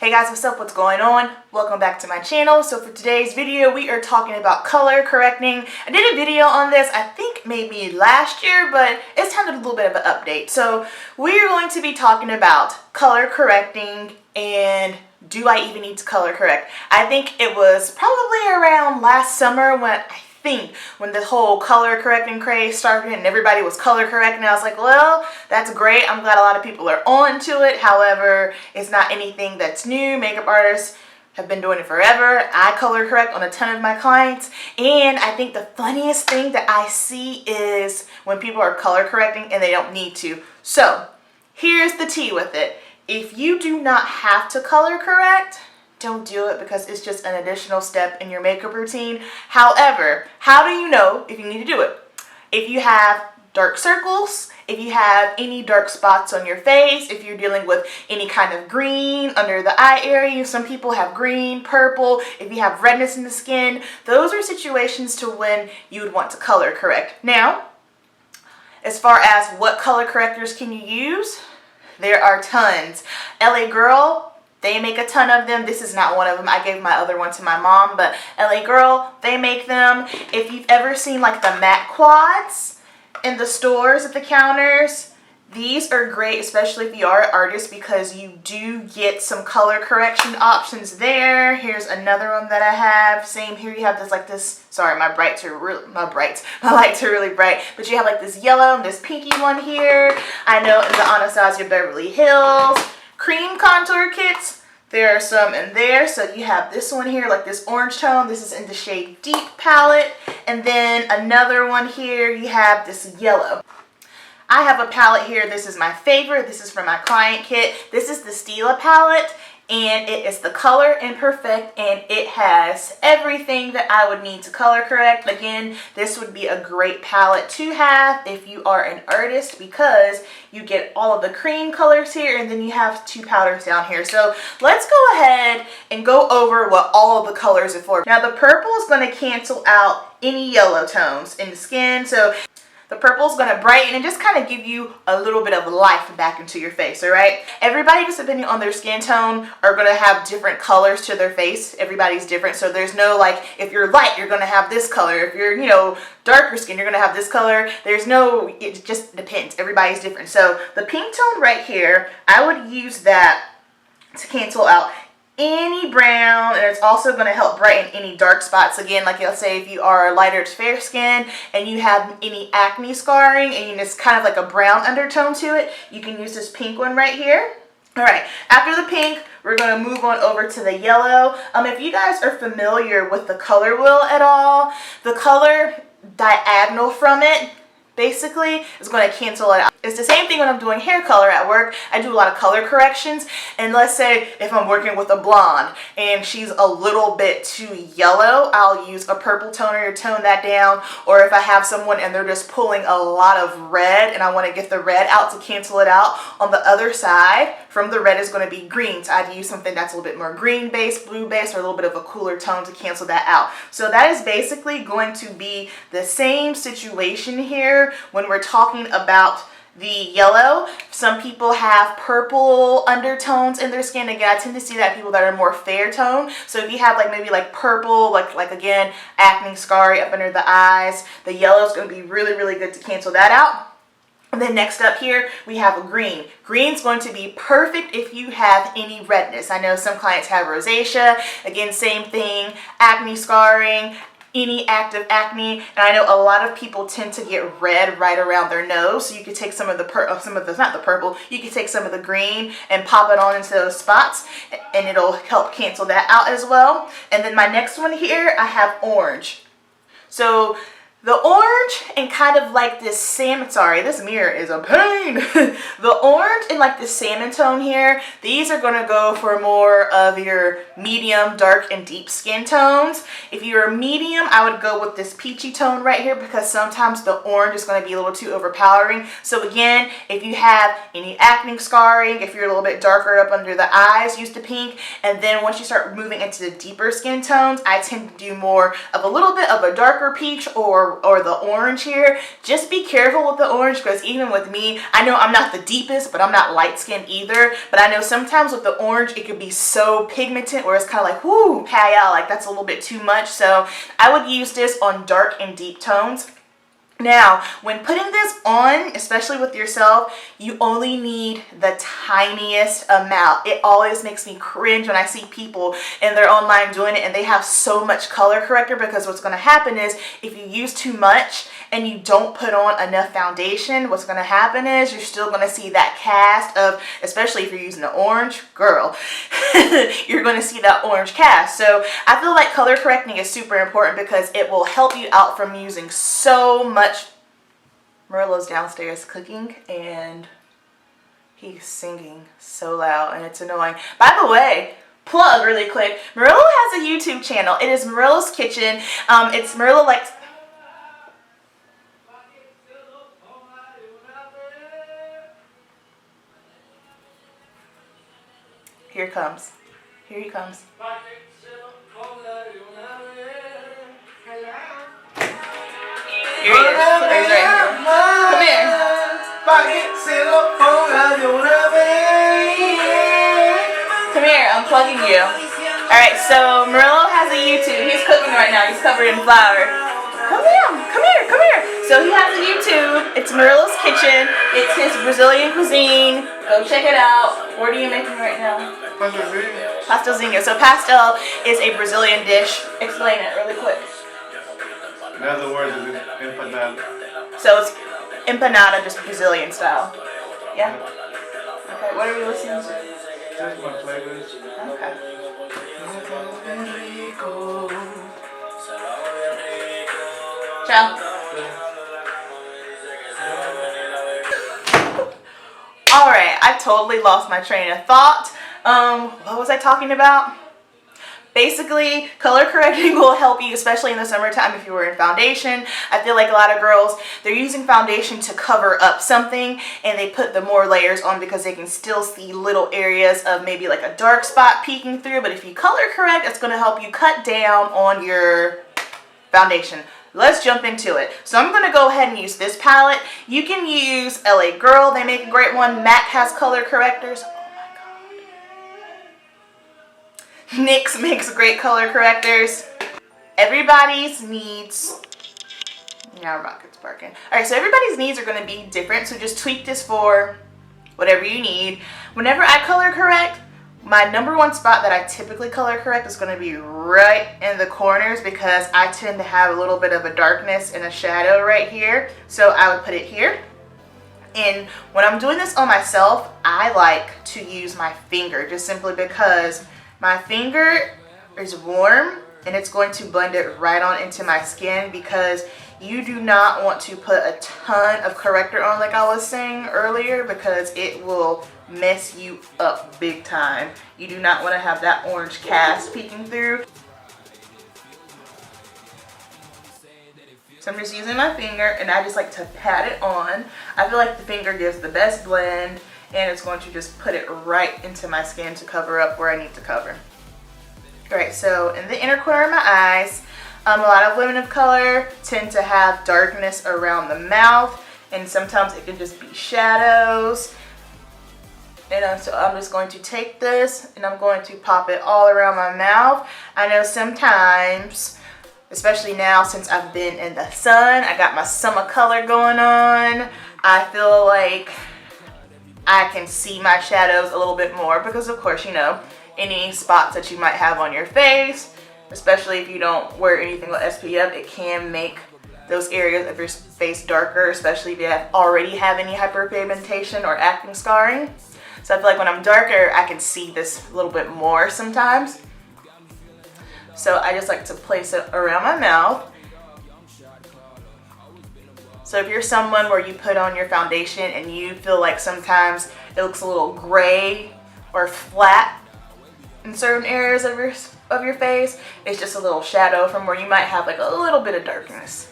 Hey guys, what's up? What's going on? Welcome back to my channel. So for today's video, we are talking about color correcting. I did a video on this, I think maybe last year, but it's time to do a little bit of an update. So we're going to be talking about color correcting and do I even need to color correct? I think it was probably around last summer when the whole color correcting craze started and everybody was color correcting. I was like, well, that's great. I'm glad a lot of people are on to it. However, it's not anything that's new. Makeup artists have been doing it forever. I color correct on a ton of my clients. And I think the funniest thing that I see is when people are color correcting and they don't need to. So here's the tea with it. If you do not have to color correct, don't do it because it's just an additional step in your makeup routine. However, how do you know if you need to do it? If you have dark circles, if you have any dark spots on your face, if you're dealing with any kind of green under the eye area, some people have green, purple, if you have redness in the skin, those are situations to when you would want to color correct. Now, as far as what color correctors can you use, there are tons. LA Girl, they make a ton of them. This is not one of them. I gave my other one to my mom, but LA Girl, they make them. If you've ever seen like the matte quads in the stores at the counters, these are great, especially if you are an artist, because you do get some color correction options there. Here's another one that I have. Same here, you have this sorry, my lights are really bright, but you have like this yellow and this pinky one here. I know in the Anastasia Beverly Hills cream contour kits, there are some in there. So you have this one here, like this orange tone. This is in the shade Deep palette. And then another one here, you have this yellow. I have a palette here. This is my favorite. This is from my client kit. This is the Stila palette, and it is the Color Imperfect, and it has everything that I would need to color correct. Again, this would be a great palette to have if you are an artist because you get all of the cream colors here, and then you have two powders down here. So let's go ahead and go over what all of the colors are for. Now the purple is going to cancel out any yellow tones in the skin. So the purple is going to brighten and just kind of give you a little bit of life back into your face, all right? Everybody, just depending on their skin tone, are going to have different colors to their face. Everybody's different, so there's no, like, if you're light, you're going to have this color. If you're, darker skin, you're going to have this color. There's no, it just depends. Everybody's different. So the pink tone right here, I would use that to cancel out any brown, and it's also going to help brighten any dark spots. Again, like let's say if you are lighter to fair skin and you have any acne scarring and it's kind of like a brown undertone to it, you can use this pink one right here. All right, after the pink, we're going to move on over to the yellow. If you guys are familiar with the color wheel at all, the color diagonal from it basically is going to cancel it out. It's the same thing when I'm doing hair color at work. I do a lot of color corrections, and let's say if I'm working with a blonde and she's a little bit too yellow, I'll use a purple toner to tone that down. Or if I have someone and they're just pulling a lot of red and I want to get the red out to cancel it out, on the other side from the red is going to be green. So I'd use something that's a little bit more green based, blue based, or a little bit of a cooler tone to cancel that out. So that is basically going to be the same situation here when we're talking about the yellow. Some people have purple undertones in their skin. Again, I tend to see that people that are more fair tone. So if you have maybe purple, like again, acne scarring up under the eyes, the yellow is going to be really, really good to cancel that out. And then next up here, we have a green. Green's going to be perfect if you have any redness. I know some clients have rosacea. Again, same thing, acne scarring, any active acne, and I know a lot of people tend to get red right around their nose, so you could take some of the you could take some of the green and pop it on into those spots, and it'll help cancel that out as well. And then my next one here, I have orange. So the orange and kind of like this salmon, sorry, this mirror is a pain. The orange and like this salmon tone here, these are going to go for more of your medium, dark, and deep skin tones. If you're a medium, I would go with this peachy tone right here because sometimes the orange is going to be a little too overpowering. So again, if you have any acne scarring, if you're a little bit darker up under the eyes, use the pink. And then once you start moving into the deeper skin tones, I tend to do more of a little bit of a darker peach or or the orange here, just be careful with the orange, because even with me, I know I'm not the deepest, but I'm not light skinned either. But I know sometimes with the orange, it could be so pigmented where it's kind of like, whoo, paya, like that's a little bit too much. So I would use this on dark and deep tones. Now, when putting this on, especially with yourself, you only need the tiniest amount. It always makes me cringe when I see people and they're online doing it and they have so much color corrector, because what's going to happen is if you use too much and you don't put on enough foundation, what's going to happen is you're still going to see that cast of, especially if you're using the orange, girl, you're going to see that orange cast. So I feel like color correcting is super important because it will help you out from using so much. Murillo's downstairs cooking and he's singing so loud and it's annoying. By the way, plug really quick, Murillo has a YouTube channel. It is Murillo's Kitchen. It's Murillo likes... Here comes. Here he comes. Here he is. He's right here. Come here. Come here, I'm plugging you. Alright, so Murillo has a YouTube. He's cooking right now. He's covered in flour. Come here, come here, come here. So he has a YouTube. It's Murillo's Kitchen. It's his Brazilian cuisine. Go check it out. What are you making right now? Pastelzinho. So pastel is a Brazilian dish. Explain it really quick. In other words, it's empanada. So it's empanada, just Brazilian style. Yeah? Okay, what are you listening to? That's my playlist. Okay. Ciao. Alright, I totally lost my train of thought. What was I talking about? Basically, color correcting will help you, especially in the summertime if you were in foundation. I feel like a lot of girls, they're using foundation to cover up something and they put the more layers on because they can still see little areas of maybe like a dark spot peeking through. But if you color correct, it's going to help you cut down on your foundation. Let's jump into it. So I'm going to go ahead and use this palette. You can use LA Girl. They make a great one. MAC has color correctors. NYX makes great color correctors. Everybody's needs... Now Rocket's barking. Alright, so everybody's needs are going to be different. So just tweak this for whatever you need. Whenever I color correct, my number one spot that I typically color correct is going to be right in the corners because I tend to have a little bit of a darkness and a shadow right here. So I would put it here. And when I'm doing this on myself, I like to use my finger just simply because my finger is warm and it's going to blend it right on into my skin because you do not want to put a ton of corrector on like I was saying earlier because it will mess you up big time. You do not want to have that orange cast peeking through. So I'm just using my finger and I just like to pat it on. I feel like the finger gives the best blend and it's going to just put it right into my skin to cover up where I need to cover. Alright, so in the inner corner of my eyes, a lot of women of color tend to have darkness around the mouth and sometimes it can just be shadows. And so I'm just going to take this and I'm going to pop it all around my mouth. I know sometimes, especially now since I've been in the sun, I got my summer color going on, I feel like I can see my shadows a little bit more because of course, you know, any spots that you might have on your face, especially if you don't wear anything with SPF, it can make those areas of your face darker, especially if you already have any hyperpigmentation or acne scarring. So I feel like when I'm darker, I can see this a little bit more sometimes. So I just like to place it around my mouth. So if you're someone where you put on your foundation and you feel like sometimes it looks a little gray or flat in certain areas of your face, it's just a little shadow from where you might have like a little bit of darkness.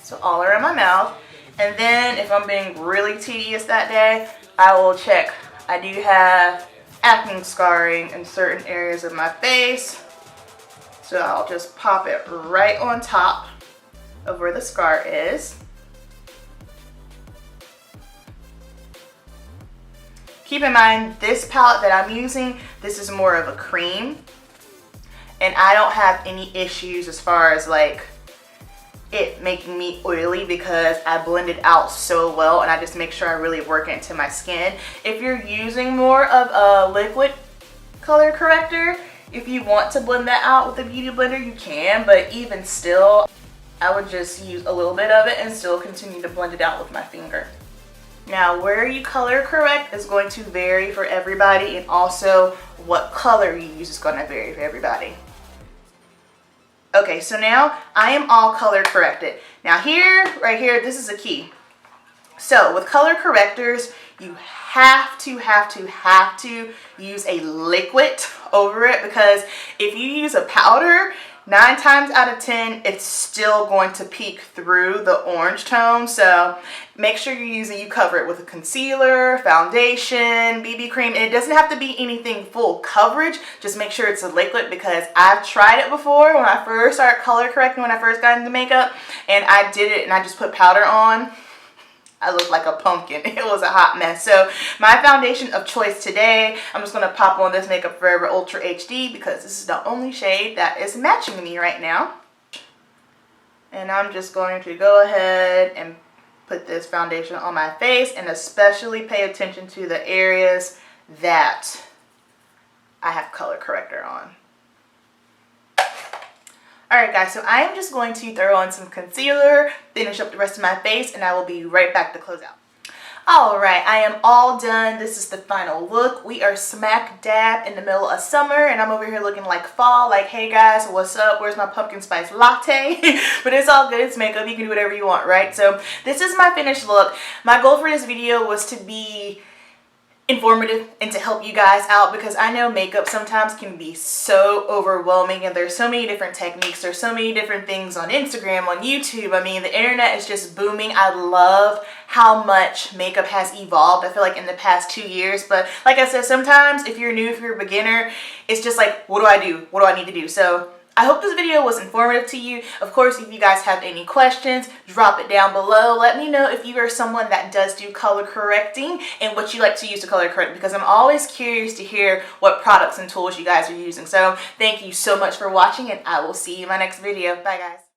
So all around my mouth. And then if I'm being really tedious that day, I will check. I do have acne scarring in certain areas of my face. So I'll just pop it right on top of where the scar is. Keep in mind, this palette that I'm using, this is more of a cream. And I don't have any issues as far as like it making me oily because I blend it out so well, and I just make sure I really work it into my skin. If you're using more of a liquid color corrector, if you want to blend that out with a beauty blender, you can, but even still, I would just use a little bit of it and still continue to blend it out with my finger. Now, where you color correct is going to vary for everybody, and also what color you use is going to vary for everybody. Okay, so now I am all color corrected. Now here, right here, this is a key. So with color correctors, you have to use a liquid over it, because if you use a powder, 9 times out of 10, it's still going to peek through the orange tone. So make sure you cover it with a concealer, foundation, BB cream. And it doesn't have to be anything full coverage. Just make sure it's a liquid, because I've tried it before when I first started color correcting, when I first got into makeup, and I did it and I just put powder on. I looked like a pumpkin. It was a hot mess. So my foundation of choice today, I'm just going to pop on this Makeup Forever Ultra HD, because this is the only shade that is matching me right now. And I'm just going to go ahead and put this foundation on my face, and especially pay attention to the areas that I have color corrector on. Alright guys, so I am just going to throw on some concealer, finish up the rest of my face, and I will be right back to close out. Alright, I am all done. This is the final look. We are smack dab in the middle of summer, and I'm over here looking like fall. Like, hey guys, what's up? Where's my pumpkin spice latte? But it's all good. It's makeup. You can do whatever you want, right? So this is my finished look. My goal for this video was to be informative and to help you guys out, because I know makeup sometimes can be so overwhelming, and there's so many different techniques, there's so many different things on Instagram, on YouTube. I mean, the internet is just booming. I love how much makeup has evolved, I feel like, in the past 2 years. But like I said, sometimes if you're new, if you're a beginner, it's just like, what do I do? What do I need to do? So I hope this video was informative to you. Of course, if you guys have any questions, drop it down below. Let me know if you are someone that does do color correcting and what you like to use to color correct, because I'm always curious to hear what products and tools you guys are using. So thank you so much for watching, and I will see you in my next video. Bye guys.